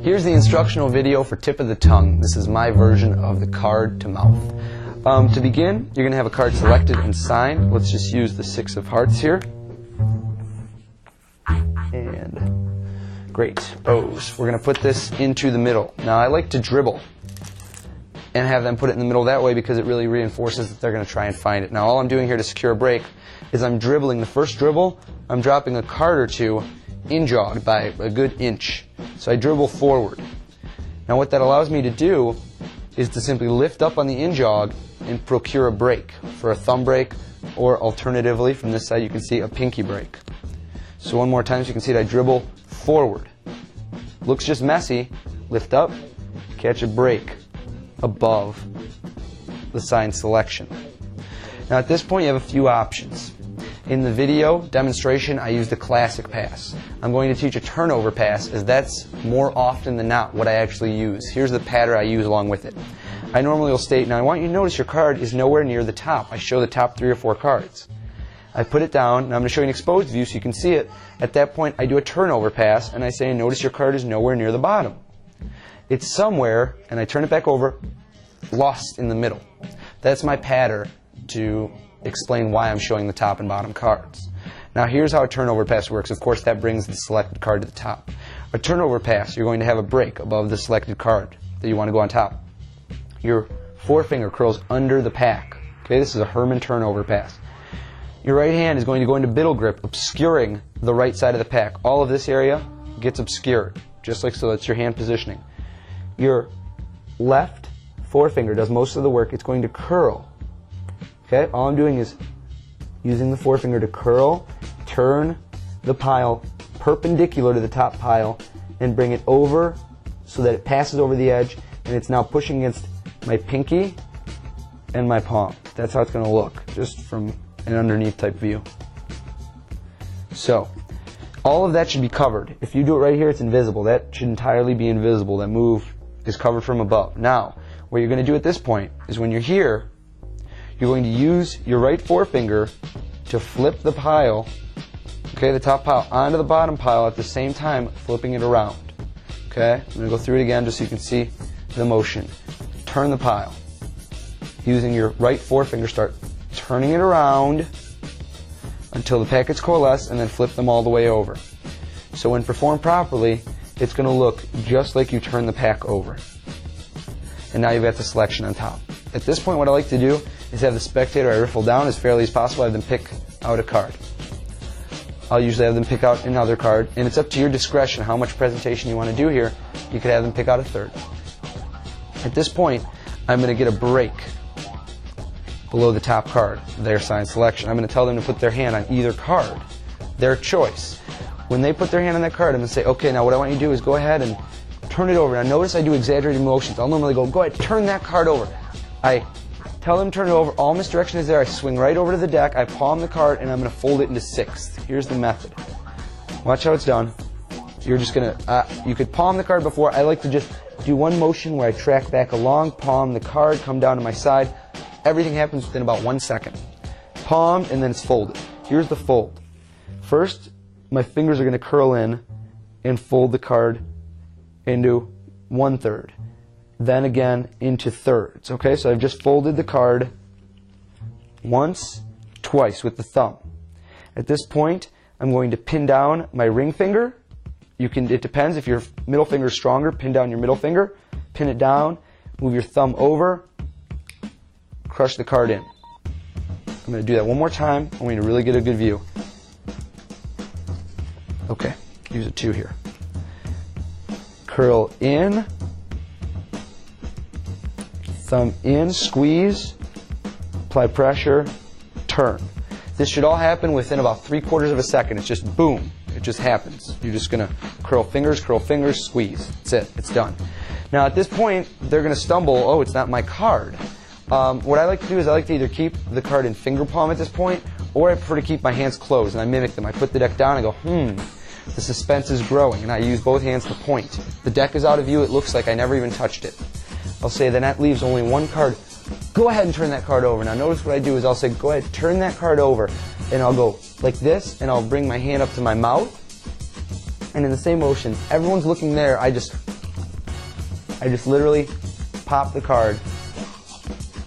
Here's the instructional video for tip of the tongue. This is my version of the card to mouth. To begin, you're going to have a card selected and signed. Let's just use the 6 of hearts here. And great, O's. We're going to put this into the middle. Now I like to dribble and have them put it in the middle that way because it really reinforces that they're going to try and find it. Now all I'm doing here to secure a break is I'm dribbling. The first dribble, I'm dropping a card or two in-jogged by a good inch. So I dribble forward. Now what that allows me to do is to simply lift up on the in-jog and procure a break for a thumb break, or alternatively from this side you can see a pinky break. So one more time so you can see it, I dribble forward. Looks just messy. Lift up, catch a break above the signed selection. Now at this point you have a few options. In the video demonstration I used a classic pass. I'm going to teach a turnover pass as that's more often than not what I actually use. Here's the pattern I use along with it. I normally will state, now I want you to notice your card is nowhere near the top. I show the top 3 or 4 cards. I put it down, and I'm going to show you an exposed view so you can see it. At that point I do a turnover pass and I say, notice your card is nowhere near the bottom. It's somewhere, and I turn it back over, lost in the middle. That's my pattern to explain why I'm showing the top and bottom cards. Now here's how a turnover pass works. Of course that brings the selected card to the top. A turnover pass, you're going to have a break above the selected card that you want to go on top. Your forefinger curls under the pack. Okay, this is a Herman turnover pass. Your right hand is going to go into biddle grip, obscuring the right side of the pack. All of this area gets obscured, just like so. That's your hand positioning. Your left forefinger does most of the work. It's going to curl. Okay, all I'm doing is using the forefinger to curl, turn the pile perpendicular to the top pile, and bring it over so that it passes over the edge, and it's now pushing against my pinky and my palm. That's how it's going to look, just from an underneath type view. So, all of that should be covered. If you do it right here, it's invisible. That should entirely be invisible. That move is covered from above. Now, what you're going to do at this point is when you're here, you're going to use your right forefinger to flip the pile, okay, the top pile, onto the bottom pile at the same time, flipping it around. Okay, I'm going to go through it again just so you can see the motion. Turn the pile. Using your right forefinger, start turning it around until the packets coalesce, and then flip them all the way over. So when performed properly, it's going to look just like you turn the pack over. And now you've got the selection on top. At this point, what I like to do is have the spectator I riffle down as fairly as possible, have them pick out a card. I'll usually have them pick out another card, and it's up to your discretion how much presentation you want to do here. You could have them pick out a third. At this point, I'm going to get a break below the top card, their signed selection. I'm going to tell them to put their hand on either card, their choice. When they put their hand on that card, I'm going to say, okay, now what I want you to do is go ahead and turn it over. Now notice I do exaggerated motions. I'll normally go ahead, turn that card over. I tell them to turn it over. All misdirection is there. I swing right over to the deck. I palm the card, and I'm going to fold it into 6th. Here's the method. Watch how it's done. You're just going to, you could palm the card before. I like to just do one motion where I track back along, palm the card, come down to my side. Everything happens within about 1 second. Palmed, and then it's folded. Here's the fold. First, my fingers are going to curl in and fold the card into 1/3. Then again into thirds. Okay, so I've just folded the card once, twice with the thumb. At this point, I'm going to pin down my ring finger. It depends. If your middle finger is stronger, pin down your middle finger, pin it down, move your thumb over, crush the card in. I'm going to do that one more time. I want you to really get a good view. Okay, use a 2 here. Curl in, thumb in, squeeze, apply pressure, turn. This should all happen within about 3/4 of a second. It's just boom. It just happens. You're just going to curl fingers, squeeze. That's it. It's done. Now at this point, they're going to stumble, oh, it's not my card. What I like to do is I like to either keep the card in finger palm at this point, or I prefer to keep my hands closed and I mimic them. I put the deck down and I go, the suspense is growing, and I use both hands to point. The deck is out of view. It looks like I never even touched it. I'll say then that leaves only one card. Go ahead and turn that card over. Now notice what I do is I'll say, go ahead, turn that card over, and I'll go like this, and I'll bring my hand up to my mouth, and in the same motion, everyone's looking there, I just I just literally pop the card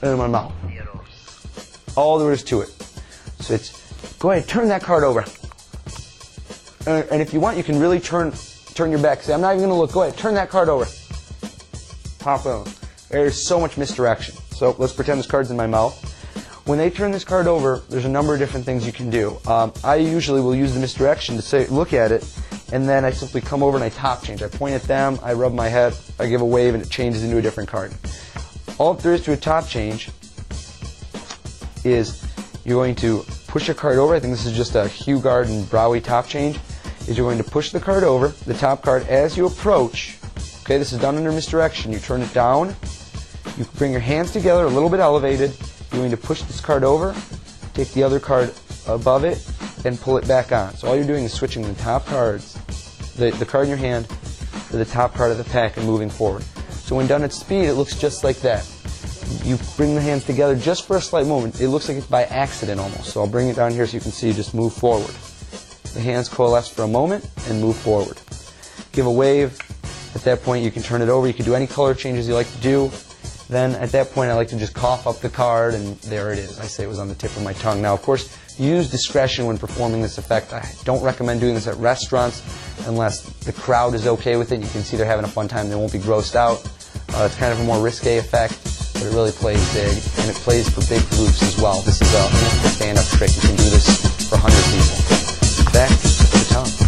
in my mouth. All there is to it. So it's, go ahead, turn that card over. And if you want, you can really turn your back. Say, I'm not even going to look. Go ahead, turn that card over. Pop it over. There's so much misdirection. So let's pretend this card's in my mouth. When they turn this card over, there's a number of different things you can do. I usually will use the misdirection to say, look at it, and then I simply come over and I top change. I point at them, I rub my head, I give a wave, and it changes into a different card. All there is to a top change is you're going to push a card over. I think this is just a Hugard and Browie top change. Is you're going to push the card over, the top card, as you approach. Okay, this is done under misdirection. You turn it down. You bring your hands together a little bit elevated. You're going to push this card over, take the other card above it, and pull it back on. So all you're doing is switching the top cards, the card in your hand, to the top card of the pack and moving forward. So when done at speed, it looks just like that. You bring the hands together just for a slight moment. It looks like it's by accident almost. So I'll bring it down here so you can see, just move forward. The hands coalesce for a moment and move forward. Give a wave. At that point, you can turn it over. You can do any color changes you like to do. Then at that point, I like to just cough up the card, and there it is. I say it was on the tip of my tongue. Now, of course, use discretion when performing this effect. I don't recommend doing this at restaurants unless the crowd is okay with it. You can see they're having a fun time. They won't be grossed out. It's kind of a more risque effect, but it really plays big, and it plays for big groups as well. This is a stand-up trick. You can do this for 100 people. Back to the tongue.